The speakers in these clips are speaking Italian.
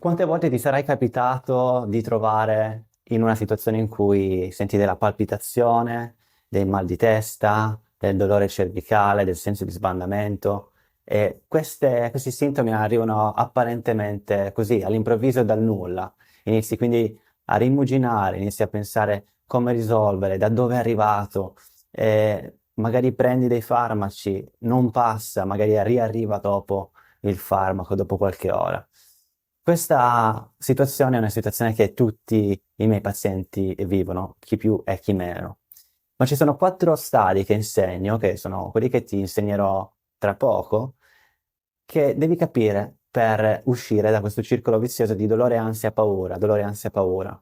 Quante volte ti sarai capitato di trovare in una situazione in cui senti della palpitazione, del mal di testa, del dolore cervicale, del senso di sbandamento e questi sintomi arrivano apparentemente così, all'improvviso e dal nulla. Inizi quindi a rimuginare, inizi a pensare come risolvere, da dove è arrivato, e magari prendi dei farmaci, non passa, magari riarriva dopo il farmaco dopo qualche ora. Questa situazione è una situazione che tutti i miei pazienti vivono, chi più e chi meno. Ma ci sono 4 stadi che insegno, che sono quelli che ti insegnerò tra poco, che devi capire per uscire da questo circolo vizioso di dolore, ansia, paura, dolore, ansia, paura.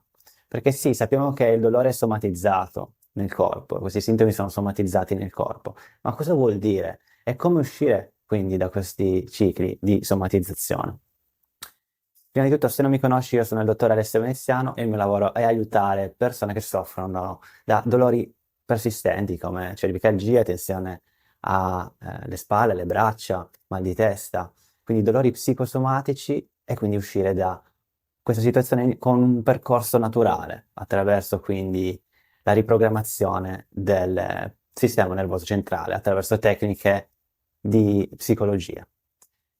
Perché sì, sappiamo che il dolore è somatizzato nel corpo, questi sintomi sono somatizzati nel corpo, ma cosa vuol dire? E come uscire quindi da questi cicli di somatizzazione? Prima di tutto, se non mi conosci, io sono il dottor Alessio Veneziano e il mio lavoro è aiutare persone che soffrono da dolori persistenti come cervicalgia, tensione alle spalle, alle braccia, mal di testa, quindi dolori psicosomatici e quindi uscire da questa situazione con un percorso naturale attraverso quindi la riprogrammazione del sistema nervoso centrale, attraverso tecniche di psicologia.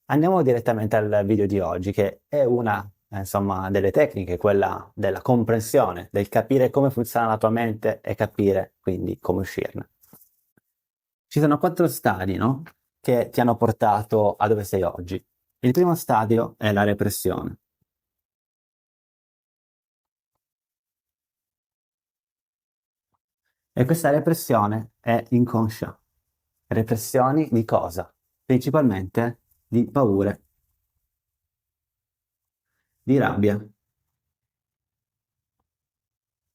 Andiamo direttamente al video di oggi, che è una, insomma, delle tecniche, quella della comprensione, del capire come funziona la tua mente e capire quindi come uscirne. Ci sono 4 stadi, no? Che ti hanno portato a dove sei oggi. Il primo stadio è la repressione. E questa repressione è inconscia. Repressioni di cosa? Principalmente di paure, di rabbia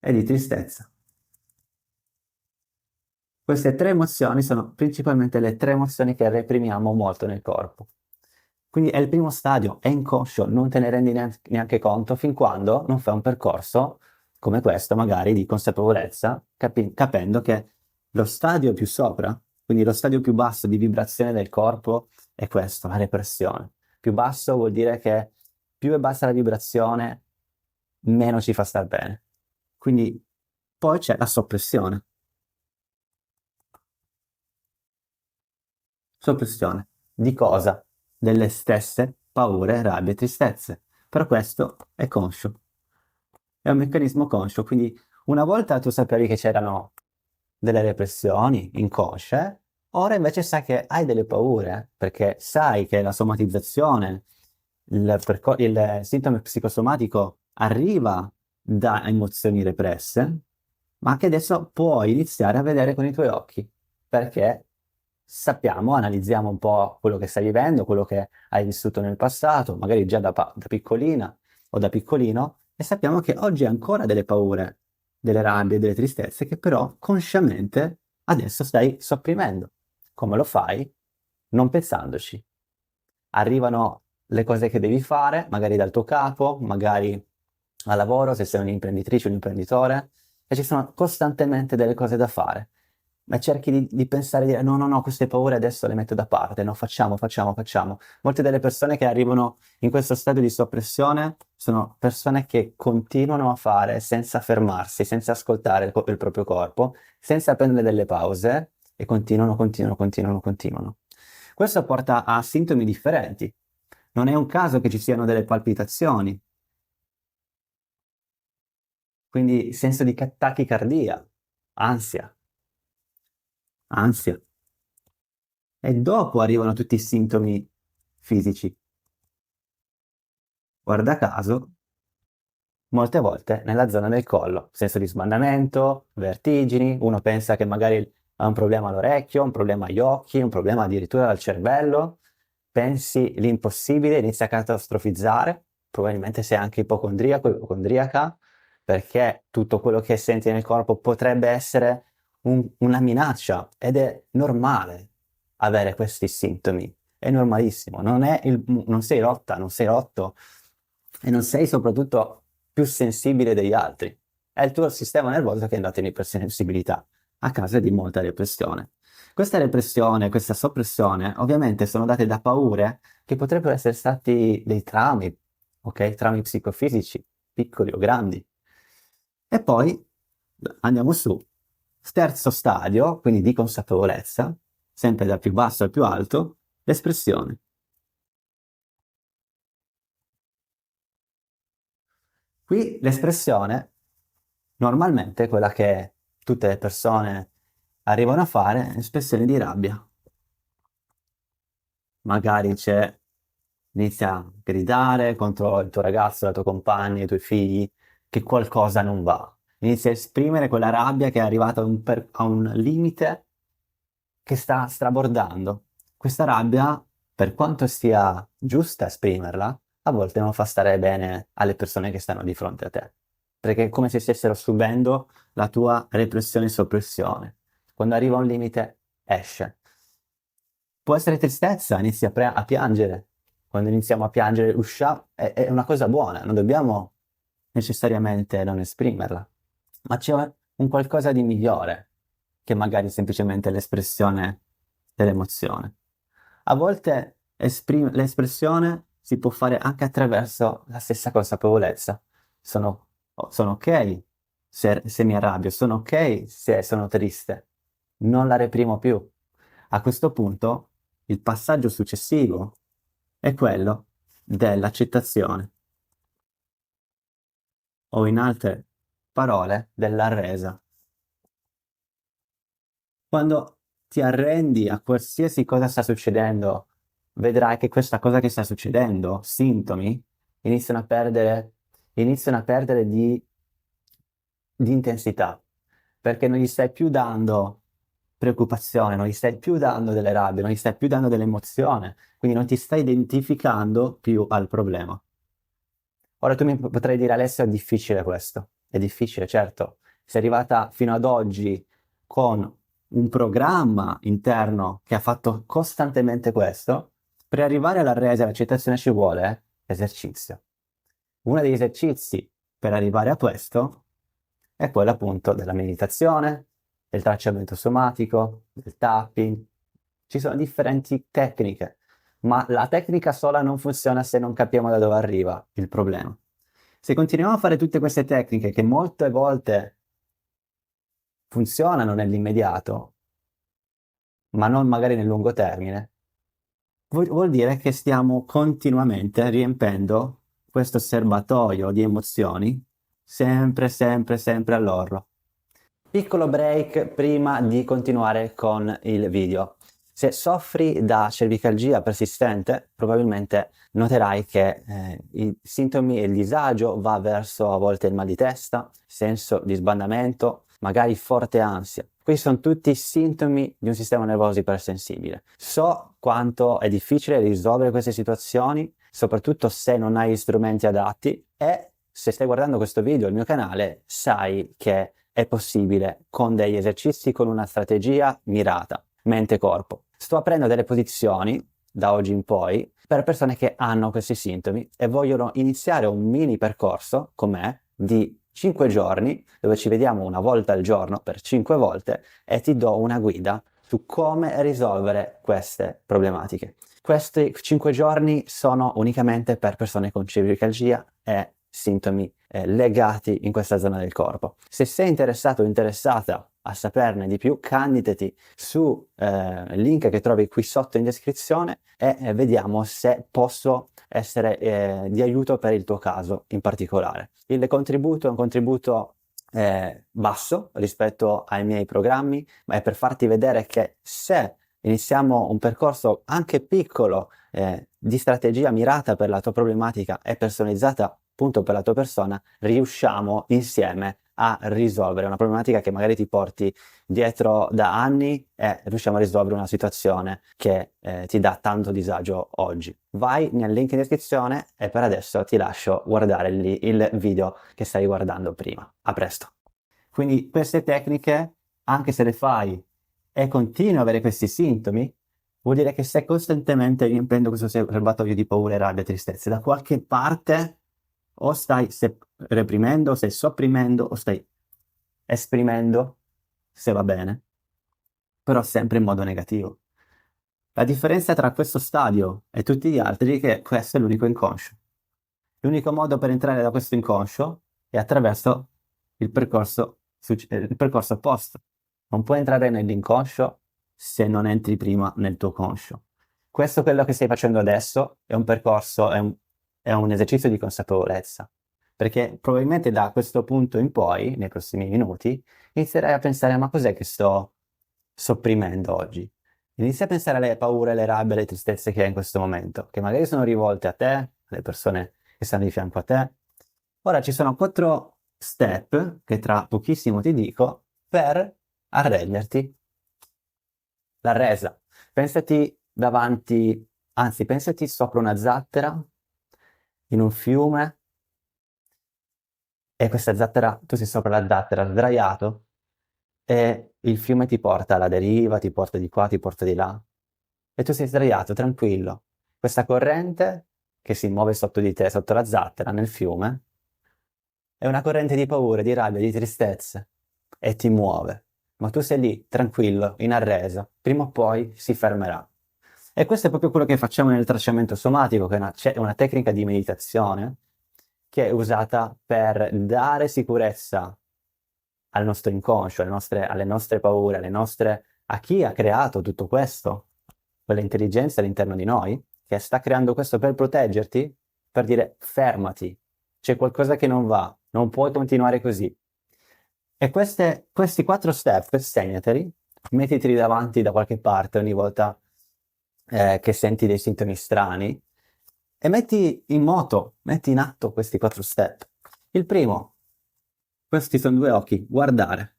e di tristezza. Queste 3 emozioni sono principalmente le 3 emozioni che reprimiamo molto nel corpo. Quindi è il primo stadio, è inconscio, non te ne rendi neanche conto fin quando non fai un percorso come questo, magari di consapevolezza, capendo che lo stadio più sopra, quindi lo stadio più basso di vibrazione del corpo, è questo, la repressione. Più basso vuol dire che più è bassa la vibrazione, meno ci fa star bene. Quindi poi c'è la soppressione. Soppressione. Di cosa? Delle stesse paure, rabbie e tristezze. Però questo è conscio. È un meccanismo conscio, quindi una volta tu sapevi che c'erano delle repressioni inconsce, ora invece sai che hai delle paure, perché sai che la somatizzazione, il sintomo psicosomatico arriva da emozioni represse, ma che adesso puoi iniziare a vedere con i tuoi occhi, perché sappiamo, analizziamo un po' quello che stai vivendo, quello che hai vissuto nel passato, magari già da piccolina o da piccolino, e sappiamo che oggi hai ancora delle paure, delle rabbie, delle tristezze che però consciamente adesso stai sopprimendo. Come lo fai? Non pensandoci. Arrivano le cose che devi fare, magari dal tuo capo, magari al lavoro, se sei un'imprenditrice o un imprenditore, e ci sono costantemente delle cose da fare. Ma cerchi di pensare, di dire no, no, no, queste paure adesso le metto da parte, no, facciamo, facciamo, facciamo. Molte delle persone che arrivano in questo stadio di soppressione sono persone che continuano a fare senza fermarsi, senza ascoltare il proprio corpo, senza prendere delle pause e continuano, continuano, continuano, continuano. Questo porta a sintomi differenti. Non è un caso che ci siano delle palpitazioni, quindi senso di tachicardia, ansia, ansia. E dopo arrivano tutti i sintomi fisici. Guarda caso, molte volte nella zona del collo, senso di sbandamento, vertigini, uno pensa che magari ha un problema all'orecchio, un problema agli occhi, un problema addirittura al cervello, pensi l'impossibile, inizia a catastrofizzare, probabilmente sei anche ipocondriaco, ipocondriaca, perché tutto quello che senti nel corpo potrebbe essere una minaccia ed è normale avere questi sintomi, è normalissimo, non sei rotta, non sei rotto e non sei soprattutto più sensibile degli altri. È il tuo sistema nervoso che è andato in ipersensibilità a causa di molta repressione. Questa repressione, questa soppressione, ovviamente sono date da paure che potrebbero essere stati dei traumi, ok? Traumi psicofisici, piccoli o grandi. E poi andiamo su. Terzo stadio, quindi di consapevolezza, sempre dal più basso al più alto, l'espressione. Qui l'espressione, normalmente quella che tutte le persone arrivano a fare, è espressione di rabbia. Magari inizia a gridare contro il tuo ragazzo, la tua compagna, i tuoi figli, che qualcosa non va. Inizia a esprimere quella rabbia che è arrivata a un limite che sta strabordando. Questa rabbia, per quanto sia giusta esprimerla, a volte non fa stare bene alle persone che stanno di fronte a te, perché è come se stessero subendo la tua repressione e soppressione. Quando arriva a un limite, esce. Può essere tristezza, inizi a piangere. Quando iniziamo a piangere, è una cosa buona, non dobbiamo necessariamente non esprimerla, ma c'è un qualcosa di migliore che magari semplicemente l'espressione dell'emozione. A volte l'espressione si può fare anche attraverso la stessa consapevolezza. Sono ok se mi arrabbio, sono ok se sono triste, non la reprimo più. A questo punto il passaggio successivo è quello dell'accettazione, o in altre parole, della resa. Quando ti arrendi a qualsiasi cosa sta succedendo, vedrai che questa cosa che sta succedendo, sintomi, iniziano a perdere, iniziano a perdere di intensità, perché non gli stai più dando preoccupazione, non gli stai più dando delle rabbie, non gli stai più dando dell'emozione, quindi non ti stai identificando più al problema. Ora tu mi potrai dire, Alessio, è difficile questo. È difficile, certo. Sei arrivata fino ad oggi con un programma interno che ha fatto costantemente questo. Per arrivare alla resa e all'accettazione ci vuole esercizio. Uno degli esercizi per arrivare a questo è quello appunto della meditazione, del tracciamento somatico, del tapping. Ci sono differenti tecniche, ma la tecnica sola non funziona se non capiamo da dove arriva il problema. Se continuiamo a fare tutte queste tecniche che molte volte funzionano nell'immediato, ma non magari nel lungo termine, vuol dire che stiamo continuamente riempendo questo serbatoio di emozioni sempre, sempre, sempre all'orlo. Piccolo break prima di continuare con il video. Se soffri da cervicalgia persistente, probabilmente noterai che i sintomi e il disagio va verso a volte il mal di testa, senso di sbandamento, magari forte ansia. Questi sono tutti sintomi di un sistema nervoso ipersensibile. So quanto è difficile risolvere queste situazioni, soprattutto se non hai gli strumenti adatti, e se stai guardando questo video, il mio canale, sai che è possibile con degli esercizi, con una strategia mirata, mente-corpo. Sto aprendo delle posizioni da oggi in poi per persone che hanno questi sintomi e vogliono iniziare un mini percorso con me di 5 giorni dove ci vediamo una volta al giorno per 5 volte e ti do una guida su come risolvere queste problematiche. Questi 5 giorni sono unicamente per persone con cervicalgia e sintomi legati in questa zona del corpo. Se sei interessato o interessata a saperne di più, candidati su link che trovi qui sotto in descrizione e vediamo se posso essere di aiuto per il tuo caso in particolare. Il contributo è un contributo basso rispetto ai miei programmi, ma è per farti vedere che se iniziamo un percorso anche piccolo di strategia mirata per la tua problematica e personalizzata appunto per la tua persona, riusciamo insieme a risolvere una problematica che magari ti porti dietro da anni e riusciamo a risolvere una situazione che ti dà tanto disagio oggi. Vai nel link in descrizione e per adesso ti lascio guardare lì il video che stai guardando prima. A presto! Quindi queste tecniche, anche se le fai e continui ad avere questi sintomi, vuol dire che stai costantemente riempiendo questo serbatoio di paure, rabbia e tristezze. Da qualche parte o stai reprimendo, o stai sopprimendo, o stai esprimendo, se va bene, però sempre in modo negativo. La differenza tra questo stadio e tutti gli altri è che questo è l'unico inconscio. L'unico modo per entrare da questo inconscio è attraverso il percorso opposto. Non puoi entrare nell'inconscio se non entri prima nel tuo conscio. Questo, quello che stai facendo adesso, è un percorso, è un esercizio di consapevolezza, perché probabilmente da questo punto in poi, nei prossimi minuti, inizierai a pensare: ma cos'è che sto sopprimendo oggi? Inizia a pensare alle paure, alle rabbie, alle tristezze che hai in questo momento, che magari sono rivolte a te, alle persone che stanno di fianco a te. Ora ci sono 4 step che tra pochissimo ti dico per arrenderti. La resa. Pensati davanti, anzi, pensati sopra una zattera, in un fiume, e questa zattera, tu sei sopra la zattera, sdraiato, e il fiume ti porta alla deriva, ti porta di qua, ti porta di là, e tu sei sdraiato, tranquillo. Questa corrente che si muove sotto di te, sotto la zattera, nel fiume, è una corrente di paure, di rabbia, di tristezze, e ti muove. Ma tu sei lì, tranquillo, in arreso, prima o poi si fermerà. E questo è proprio quello che facciamo nel tracciamento somatico, che è una tecnica di meditazione che è usata per dare sicurezza al nostro inconscio, alle nostre paure, a chi ha creato tutto questo, quell'intelligenza all'interno di noi, che sta creando questo per proteggerti, per dire: fermati, c'è qualcosa che non va, non puoi continuare così. E questi 4 step, segnateli, mettiteli davanti da qualche parte ogni volta che senti dei sintomi strani, e metti in atto questi 4 step. Il primo, questi sono 2 occhi: guardare.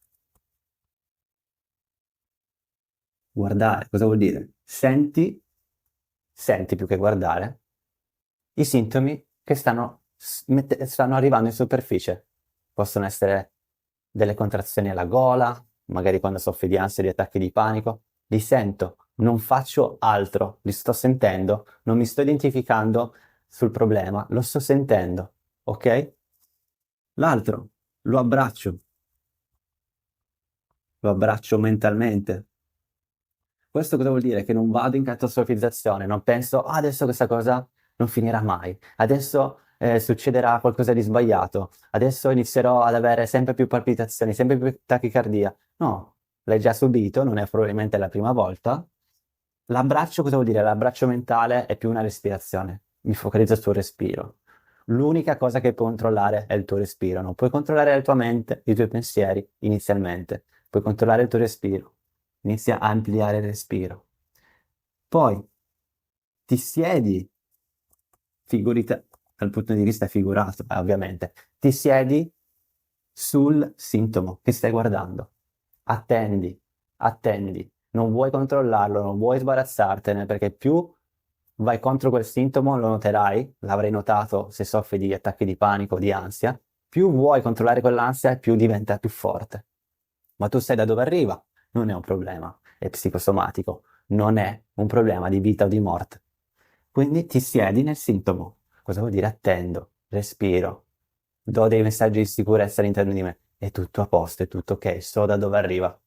Guardare, cosa vuol dire? Senti più che guardare, i sintomi che stanno arrivando in superficie. Possono essere delle contrazioni alla gola, magari quando soffri di ansia, di attacchi di panico. Li sento, non faccio altro, li sto sentendo, non mi sto identificando sul problema, lo sto sentendo, ok? L'altro, lo abbraccio, lo abbraccio mentalmente. Questo cosa vuol dire? Che non vado in catastrofizzazione, non penso: "Ah, adesso questa cosa non finirà mai, adesso succederà qualcosa di sbagliato, adesso inizierò ad avere sempre più palpitazioni, sempre più tachicardia." No, l'hai già subito, non è probabilmente la prima volta. L'abbraccio cosa vuol dire? L'abbraccio mentale è più una respirazione, mi focalizzo sul respiro. L'unica cosa che puoi controllare è il tuo respiro, non puoi controllare la tua mente, i tuoi pensieri inizialmente, puoi controllare il tuo respiro. Inizia a ampliare il respiro. Poi ti siedi, dal punto di vista figurato, ovviamente, ti siedi sul sintomo che stai guardando. Attendi, attendi. Non vuoi controllarlo, non vuoi sbarazzartene, perché più vai contro quel sintomo, lo noterai, l'avrai notato se soffri di attacchi di panico o di ansia, più vuoi controllare quell'ansia e più diventa più forte. Ma tu sai da dove arriva? Non è un problema, è psicosomatico, non è un problema di vita o di morte. Quindi ti siedi nel sintomo. Cosa vuol dire? Attendo, respiro, do dei messaggi di sicurezza all'interno di me. È tutto a posto, è tutto ok, so da dove arriva.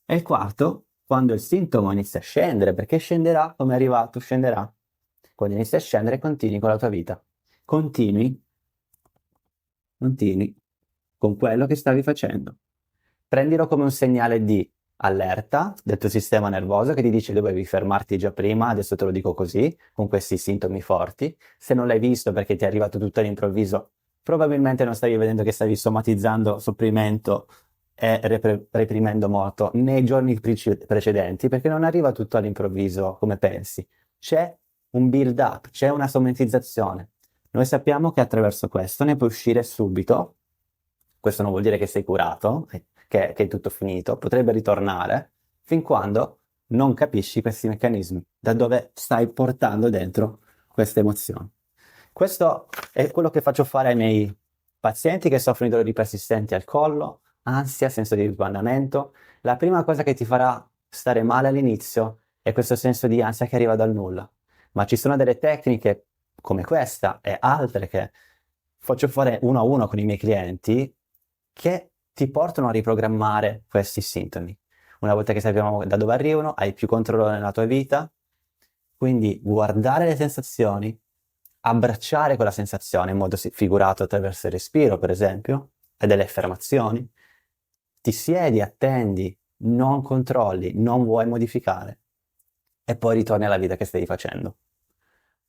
E il quarto, quando il sintomo inizia a scendere, perché scenderà come è arrivato, scenderà. Quando inizia a scendere, continui con la tua vita. Continui, continui con quello che stavi facendo. Prendilo come un segnale di allerta del tuo sistema nervoso che ti dice: dovevi fermarti già prima, adesso te lo dico così, con questi sintomi forti. Se non l'hai visto perché ti è arrivato tutto all'improvviso, probabilmente non stavi vedendo che stavi somatizzando sopprimento e reprimendo molto nei giorni precedenti, perché non arriva tutto all'improvviso come pensi. C'è un build up, c'è una somatizzazione. Noi sappiamo che attraverso questo ne puoi uscire subito. Questo non vuol dire che sei curato, che è tutto finito, potrebbe ritornare fin quando non capisci questi meccanismi, da dove stai portando dentro queste emozioni. Questo è quello che faccio fare ai miei pazienti che soffrono di dolori persistenti al collo, ansia, senso di sbandamento. La prima cosa che ti farà stare male all'inizio è questo senso di ansia che arriva dal nulla. Ma ci sono delle tecniche come questa e altre che faccio fare uno a uno con i miei clienti che ti portano a riprogrammare questi sintomi. Una volta che sappiamo da dove arrivano, hai più controllo nella tua vita, quindi guardare le sensazioni, abbracciare quella sensazione in modo figurato attraverso il respiro, per esempio, e delle affermazioni. Ti siedi, attendi, non controlli, non vuoi modificare e poi ritorni alla vita che stai facendo.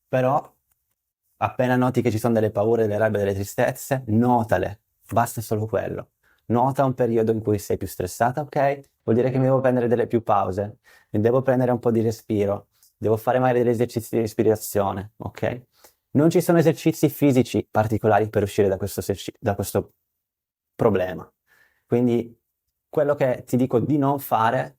Però appena noti che ci sono delle paure, delle rabbie, delle tristezze, notale, basta solo quello. Nota un periodo in cui sei più stressata, ok? Vuol dire che mi devo prendere delle più pause, mi devo prendere un po' di respiro, devo fare magari degli esercizi di respirazione, ok? Non ci sono esercizi fisici particolari per uscire da questo problema. Quindi quello che ti dico di non fare,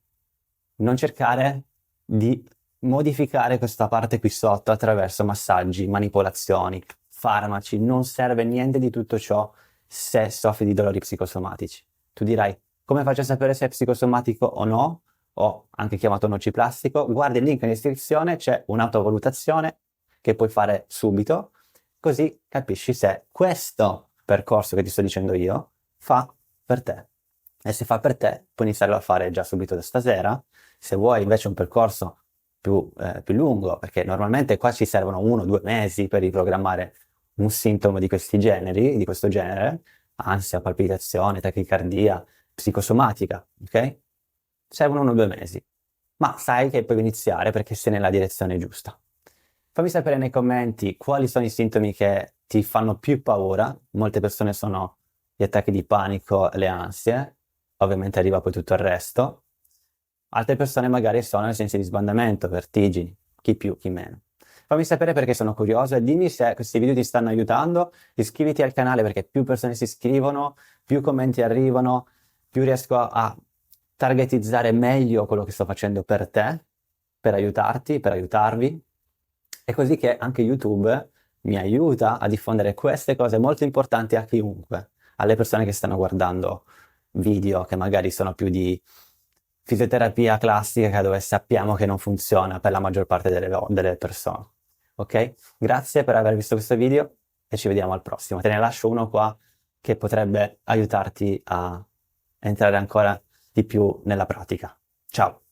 non cercare di modificare questa parte qui sotto attraverso massaggi, manipolazioni, farmaci, non serve niente di tutto ciò se soffri di dolori psicosomatici. Tu dirai, come faccio a sapere se è psicosomatico o no? O anche chiamato nociplastico, guarda il link in descrizione, c'è un'autovalutazione che puoi fare subito, così capisci se questo percorso che ti sto dicendo io fa per te. E se fa per te, puoi iniziarlo a fare già subito da stasera. Se vuoi invece un percorso più lungo, perché normalmente qua ci servono 1 o 2 mesi per riprogrammare un sintomo di questi generi, di questo genere, ansia, palpitazione, tachicardia, psicosomatica, ok? Servono 1 o 2 mesi, ma sai che puoi iniziare perché sei nella direzione giusta. Fammi sapere nei commenti quali sono i sintomi che ti fanno più paura. Molte persone sono gli attacchi di panico, le ansie, ovviamente arriva poi tutto il resto. Altre persone magari sono i sensi di sbandamento, vertigini, chi più, chi meno. Fammi sapere perché sono curioso e dimmi se questi video ti stanno aiutando. Iscriviti al canale perché più persone si iscrivono, più commenti arrivano, più riesco a targetizzare meglio quello che sto facendo per te, per aiutarti, per aiutarvi. E così che anche YouTube mi aiuta a diffondere queste cose molto importanti a chiunque, alle persone che stanno guardando video che magari sono più di fisioterapia classica dove sappiamo che non funziona per la maggior parte delle persone. Ok? Grazie per aver visto questo video e ci vediamo al prossimo. Te ne lascio uno qua che potrebbe aiutarti a entrare ancora di più nella pratica. Ciao!